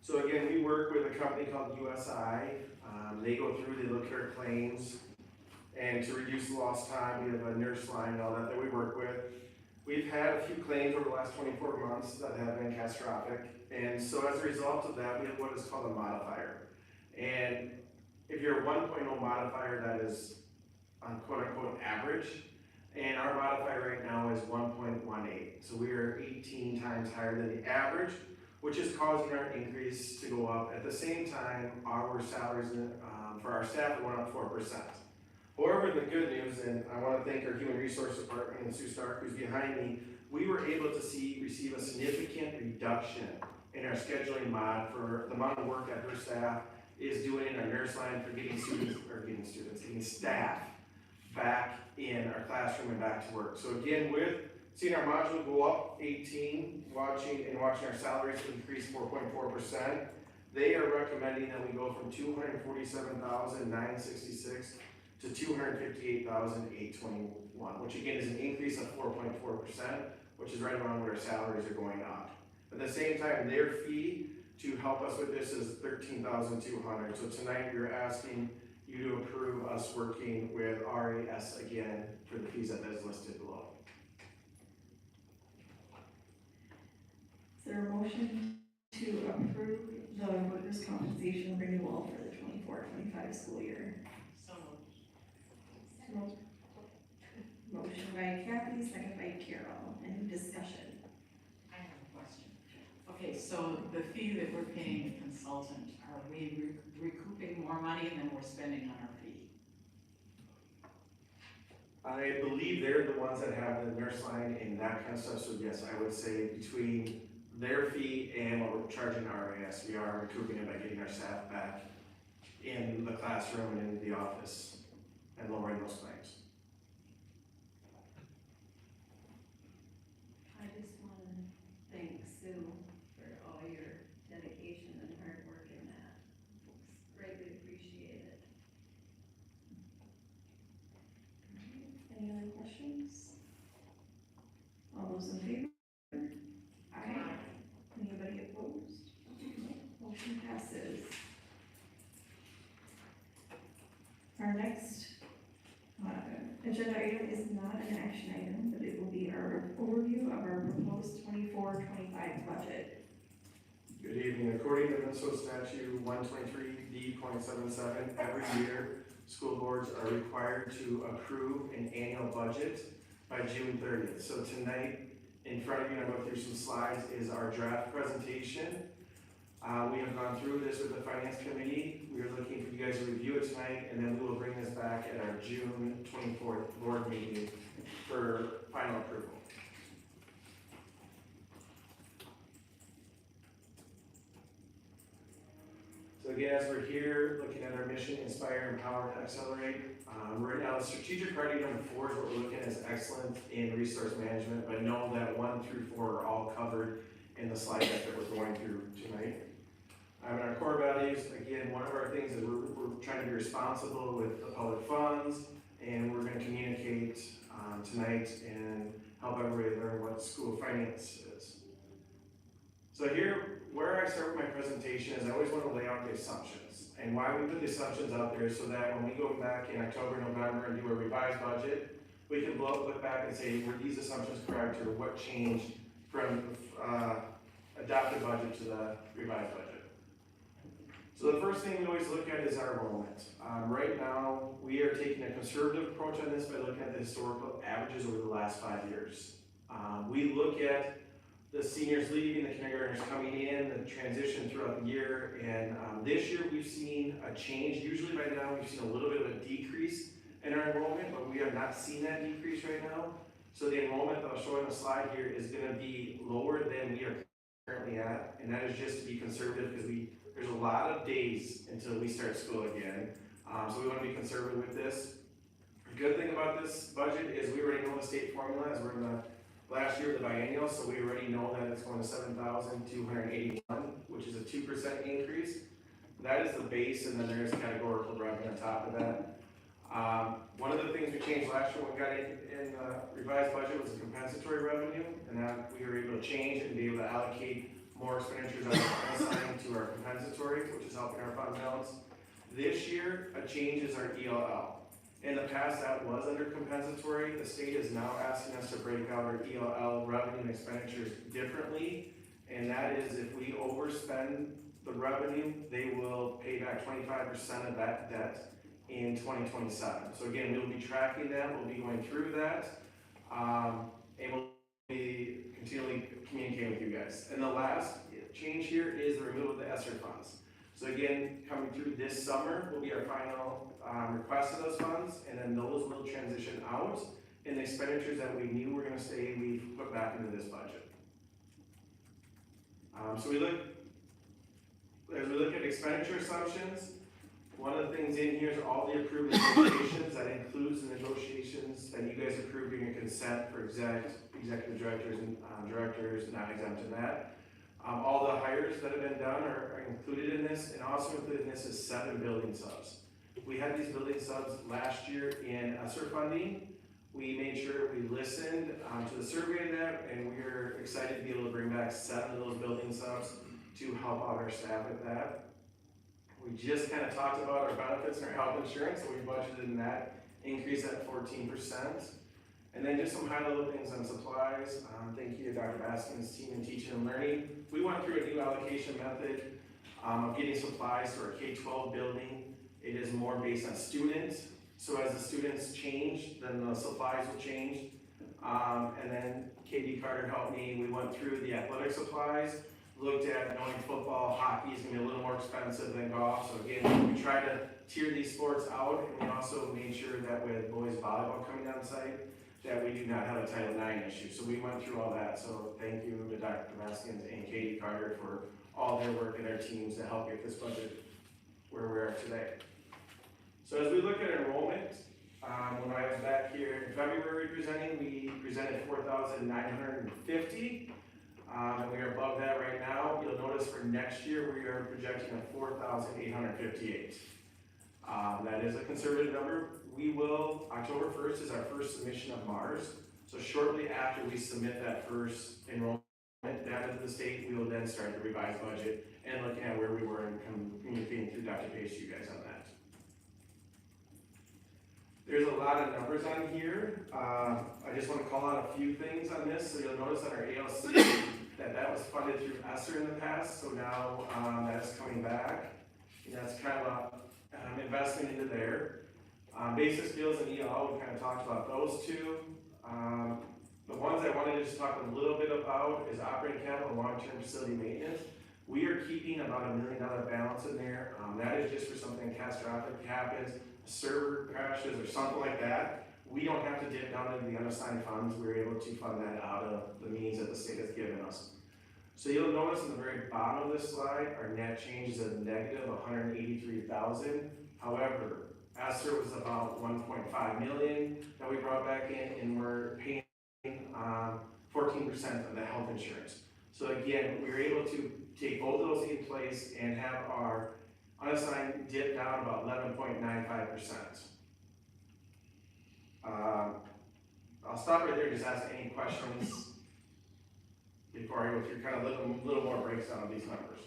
So again, we work with a company called USI. They go through, they look at our claims, and to reduce the lost time, we have a nurse line and all that we work with. We've had a few claims over the last 24 months that have been catastrophic, and so as a result of that, we have what is called a modifier. And if you're a 1.0 modifier, that is quote unquote average, and our modifier right now is 1.18. So we are 18 times higher than the average, which is causing our increase to go up. At the same time, our salaries for our staff went up 4%. However, the good news, and I want to thank our Human Resource Department and Sue Stark, who's behind me, we were able to receive a significant reduction in our scheduling mod for the amount of work that her staff is doing in our nurse line for getting staff back in our classroom and back to work. So again, with seeing our module go up 18, watching our salaries increase 4.4%, They are recommending that we go from $247,966 to $258,821, which again is an increase of 4.4%, which is right around where our salaries are going up. At the same time, their fee to help us with this is $13,200. So tonight we're asking you to approve us working with RAS again for the fees that is listed below. Is there a motion to approve the workers' compensation renewal for the 24-25 school year? So Motion by Kathy, second by Carol. Any discussion? I have a question. Okay, so the fee that we're paying the consultant, are we recouping more money than we're spending on our fee? I believe they're the ones that have the nurse line and that kind of stuff, so yes, I would say between their fee and what we're charging RAS, we are recouping it by getting our staff back in the classroom and in the office and lowering those claims. I just wanna thank Sue for all your dedication and hard work in that. It's greatly appreciated. Any other questions? All those in favor? Aye. Anybody opposed? Motion passes. Our next agenda item is not an action item, but it will be our overview of our proposed 24-25 budget. Good evening. According to Minnesota Statute 123D.77, every year, school boards are required to approve an annual budget by June 30th. So tonight, in front of you, I'm going to go through some slides, is our draft presentation. We have gone through this with the Finance Committee. We are looking for you guys to review it tonight, and then we will bring this back at our June 24th board meeting for final approval. So again, as we're here, looking at our mission, inspire, empower, and accelerate. Right now, the strategic priority number 4 is what we're looking at is excellence in resource management, but know that 1 through 4 are all covered in the slide deck that we're going through tonight. And our core values, again, one of our things is we're trying to be responsible with the public funds, and we're going to communicate tonight and help everybody learn what school finance is. So here, where I start with my presentation is I always want to lay out the assumptions. And why we put the assumptions out there so that when we go back in October, November and do a revised budget, we can look back and say, were these assumptions correct or what changed from adopted budget to the revised budget? So the first thing we always look at is our enrollment. Right now, we are taking a conservative approach on this by looking at the historical averages over the last 5 years. We look at the seniors leaving, the kindergartners coming in, the transition throughout the year, and this year we've seen a change. Usually by now we've seen a little bit of a decrease in our enrollment, but we have not seen that decrease right now. So the enrollment that I'll show on the slide here is going to be lower than we are currently at, and that is just to be conservative because there's a lot of days until we start school again. So we want to be conservative with this. The good thing about this budget is we already know the state formula as we're in the last year of the biennial, so we already know that it's going to 7,281, which is a 2% increase. That is the base, and then there's categorical revenue on top of that. One of the things we changed last year when we got in the revised budget was the compensatory revenue, and that we were able to change and be able to allocate more expenditures unassigned to our compensatory, which is helping our fund balance. This year, a change is our ELL. In the past, that was under compensatory. The state is now asking us to break out our ELL revenue and expenditures differently, and that is if we overspend the revenue, they will pay back 25% of that debt in 2027. So again, we'll be tracking that, we'll be going through that, and we'll be continually communicating with you guys. And the last change here is the removal of the ESSER funds. So again, coming through this summer will be our final request of those funds, and then those will transition out, and the expenditures that we knew were going to stay, we've put back into this budget. So as we look at expenditure assumptions, one of the things in here is all the approved negotiations. That includes the negotiations that you guys approved during your consent for executive directors and directors not exempt in that. All the hires that have been done are included in this, and also included in this is 7 building subs. We had these building subs last year in ESSER funding. We made sure we listened to the survey of that, and we are excited to be able to bring back 7 of those building subs to help out our staff with that. We just kind of talked about our benefits and our health insurance, so we budgeted in that increase at 14%. And then just some high-level things on supplies. Thank you to Dr. Baskin's team in teaching and learning. We went through a new allocation method of getting supplies to our K-12 building. It is more based on students. So as the students change, then the supplies will change. And then KD Carter helped me. We went through the athletic supplies, looked at knowing football, hockey is gonna be a little more expensive than golf. So again, we try to tier these sports out, and we also made sure that with boys volleyball coming down site, that we do not have a Title IX issue. So we went through all that. So thank you to Dr. Baskins and Katie Carter for all their work and their teams to help get this budget where we are today. So as we look at enrollment, when I was back here in February presenting, we presented 4,950. And we are above that right now. You'll notice for next year, we are projecting a 4,858. That is a conservative number. We will, October 1st is our first submission of MARS. So shortly after we submit that first enrollment data to the state, we will then start the revised budget and looking at where we were and communicating through Dr. Page to you guys on that. There's a lot of numbers on here. I just want to call out a few things on this. So you'll notice on our ALC that was funded through ESSER in the past. So now that is coming back. And that's kind of an investment into there. Basic skills and EL, we kind of talked about those two. The ones I wanted to just talk a little bit about is operating capital and long-term facility maintenance. We are keeping about $1 million balance in there. That is just for something catastrophic happens, a server crashes or something like that. We don't have to dip down into the unassigned funds. We're able to fund that out of the means that the state has given us. So you'll notice in the very bottom of this slide, our net change is a negative 183,000. However, ESSER was about 1.5 million that we brought back in, and we're paying 14% of the health insurance. So again, we were able to take both of those in place and have our unassigned dip down about 11.95%. I'll stop right there and just ask any questions before I go through kind of a little more breakdown of these numbers.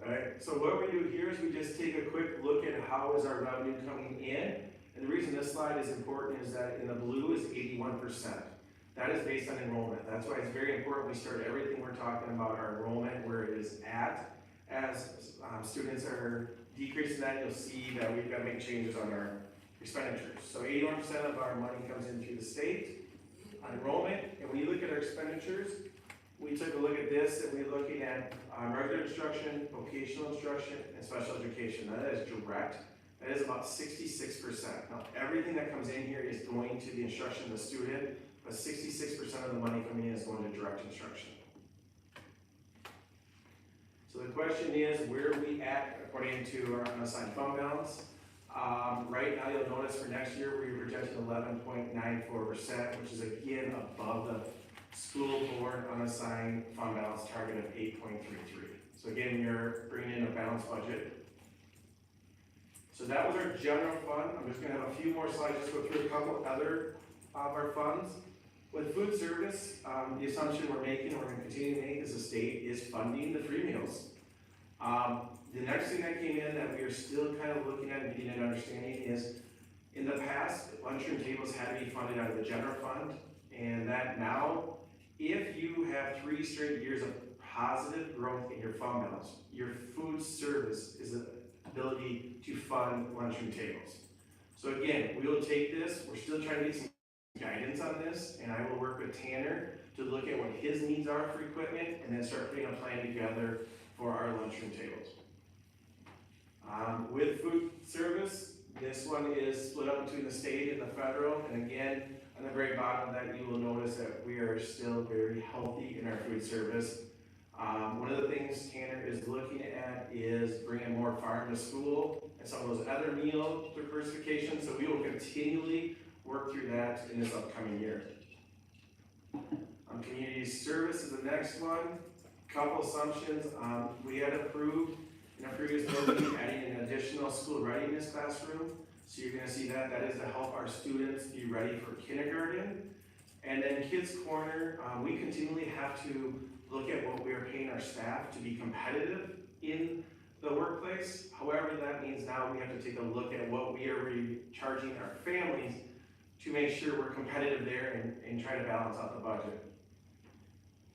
Alright, so what we do here is we just take a quick look at how is our revenue coming in. And the reason this slide is important is that in the blue is 81%. That is based on enrollment. That's why it's very important we start everything we're talking about our enrollment where it is at. As students are decreasing that, you'll see that we've got to make changes on our expenditures. So 81% of our money comes in through the state on enrollment. And when you look at our expenditures, we took a look at this and we're looking at regular instruction, vocational instruction, and special education. Now that is direct. That is about 66%. Now everything that comes in here is going to the instruction of the student, but 66% of the money coming in is going to direct instruction. So the question is, where are we at according to our unassigned fund balance? Right now you'll notice for next year we're projecting 11.94%, which is again above the school board unassigned fund balance target of 8.33. So again, you're bringing in a balanced budget. So that was our general fund. I'm just gonna have a few more slides, just go through a couple other of our funds. With food service, the assumption we're making, and we're gonna continue to make, is the state is funding the free meals. The next thing that came in that we are still kind of looking at and getting an understanding is, in the past, lunchroom tables had to be funded out of the general fund, and that now, if you have 3 straight years of positive growth in your fund balance, your food service is the ability to fund lunchroom tables. So again, we will take this, we're still trying to get some guidance on this, and I will work with Tanner to look at what his needs are for equipment, and then start putting a plan together for our lunchroom tables. With food service, this one is split up between the state and the federal, and again, on the very bottom of that, you will notice that we are still very healthy in our food service. One of the things Tanner is looking at is bringing more farm to school and some of those other meal diversification, so we will continually work through that in this upcoming year. On Community service is the next one. Couple assumptions, we had approved in a previous board meeting adding an additional school readiness classroom. So you're gonna see that is to help our students be ready for kindergarten. And then Kids Corner, we continually have to look at what we are paying our staff to be competitive in the workplace. However, that means now we have to take a look at what we are charging our families to make sure we're competitive there and try to balance out the budget.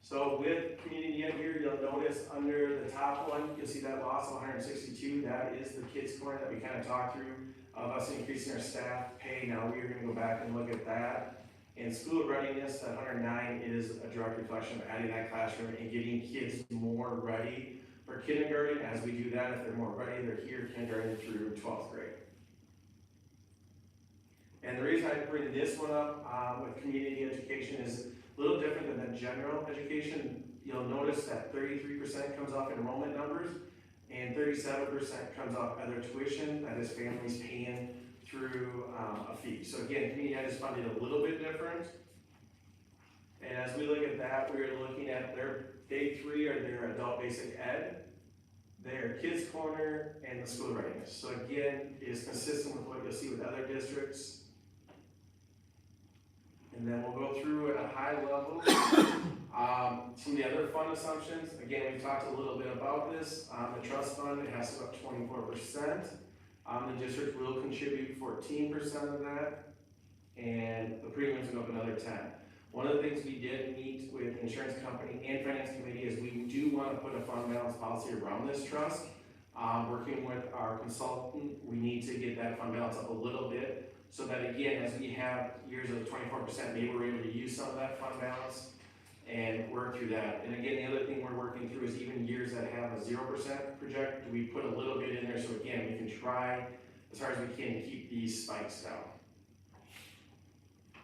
So with community ed here, you'll notice under the top one, you'll see that loss of 162. That is the Kids Corner that we kind of talked through of us increasing our staff pay. Now we are going to go back and look at that. And school readiness, that 109 is a direct reflection of adding that classroom and getting kids more ready for kindergarten. As we do that, if they're more ready, they're here kindergarten through 12th grade. And the reason I bring this one up with community education is a little different than the general education. You'll notice that 33% comes off enrollment numbers and 37% comes off other tuition that is families paying through a fee. So again, community ed is funded a little bit different. And as we look at that, we're looking at their big three are their adult basic ed, their Kids Corner, and the school readiness. So again, it is consistent with what you'll see with other districts. And then we'll go through at a high level. Some of the other fund assumptions, again, we've talked a little bit about this. The trust fund, it has to go up 24%. The district will contribute 14% of that, and the premiums will go up another 10. One of the things we did meet with the insurance company and finance committee is we do want to put a fund balance policy around this trust. Working with our consultant, we need to get that fund balance up a little bit so that again, as we have years of 24%, maybe we're able to use some of that fund balance and work through that. And again, the other thing we're working through is even years that have a 0% project, we put a little bit in there so again, we can try as hard as we can to keep these spikes down.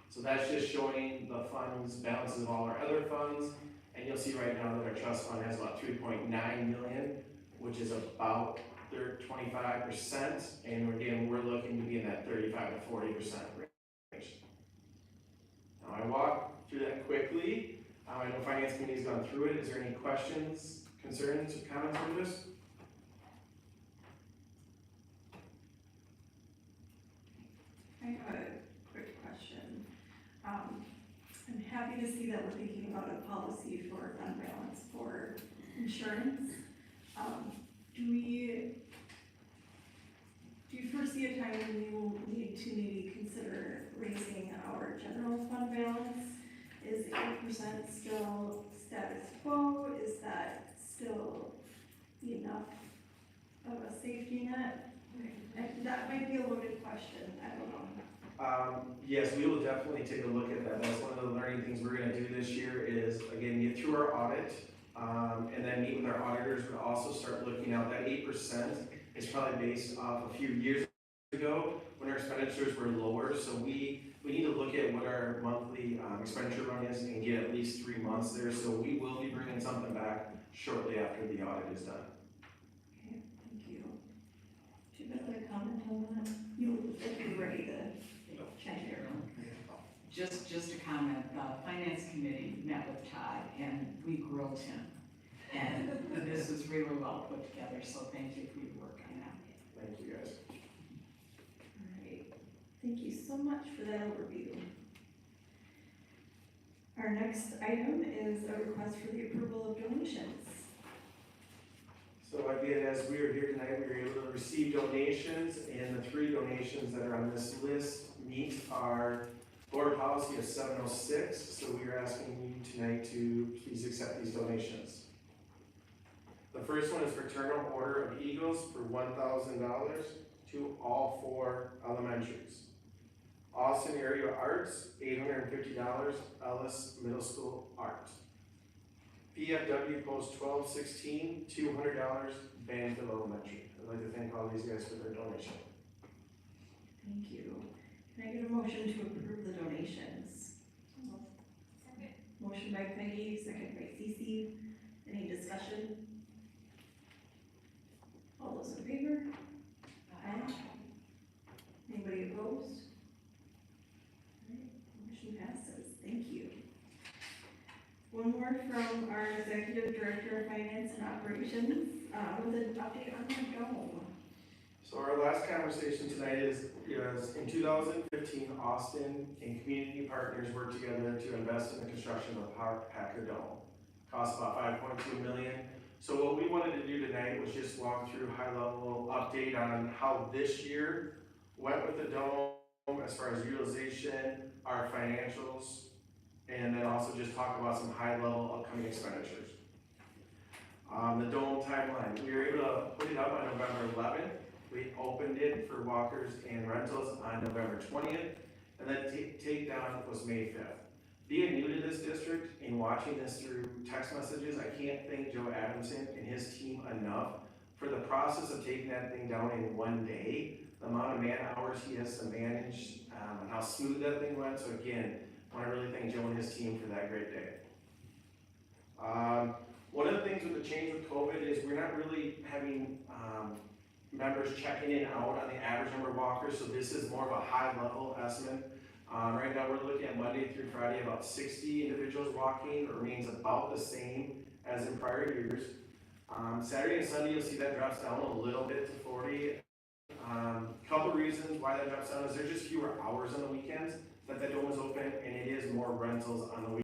So that's just showing the funds, balances of all our other funds. And you'll see right now that our trust fund has about 3.9 million, which is about 25%. And again, we're looking to be in that 35 to 40% range. Now I walked through that quickly. I know finance committee's gone through it. Is there any questions, concerns, or comments on this? I have a quick question. I'm happy to see that we're thinking about a policy for fund balance for insurance. Do you foresee a time when we will need to maybe consider raising our general fund balance? Is 8% still status quo? Is that still enough of a safety net? And that might be a loaded question, I don't know. Yes, we will definitely take a look at that. That's one of the learning things we're gonna do this year is, again, get through our audit, and then meet with our auditors, but also start looking out. That 8% is probably based off a few years ago when our expenditures were lower, so we need to look at what our monthly expenditure run is and get at least 3 months there, so we will be bringing something back shortly after the audit is done. Okay, thank you. Do you have a comment on that? If you're ready to chime in. Just a comment, the finance committee met with Todd and we grilled him. And this is really well put together, so thank you for your work on that. Thank you, guys. All right, thank you so much for that overview. Our next item is a request for the approval of donations. So again, as we are here tonight, we were able to receive donations, and the 3 donations that are on this list meet our board policy of 706, so we are asking you tonight to please accept these donations. The first one is Fraternal Order of Eagles for $1,000 to all 4 elementaries. Austin Area Arts, $850, Ellis Middle School Art. VFW Post 1216, $200, Banfield Elementary. I'd like to thank all these guys for their donation. Thank you. Can I get a motion to approve the donations? Second. Motion by Peggy, second by Cece. Any discussion? All those in favor? Aye. Anybody opposed? All right, motion passes. Thank you. from our Executive Director of Finance and Operations, with an update on the dome. So our last conversation tonight is in 2015, Austin and community partners worked together to invest in the construction of the Packer Dome. Cost about $5.2 million. So what we wanted to do tonight was just walk through high-level update on how this year went with the dome as far as utilization, our financials, and then also just talk about some high-level upcoming expenditures. The dome timeline, we were able to put it up on November 11th. We opened it for walkers and rentals on November 20th, and then takedown was May 5th. Being new to this district and watching this through text messages, I can't thank Joe Adamson and his team enough for the process of taking that thing down in one day, the amount of man hours he has to manage, and how smooth that thing went. So again, I want to really thank Joe and his team for that great day. One of the things with the change with COVID is we're not really having members checking in and out on the average number of walkers, so this is more of a high-level estimate. Right now, we're looking at Monday through Friday, about 60 individuals walking. It remains about the same as in prior years. Saturday and Sunday, you'll see that drops down a little bit to 40. Couple reasons why that drops down is there's just fewer hours on the weekends that dome is open, and it is more rentals on the weekends.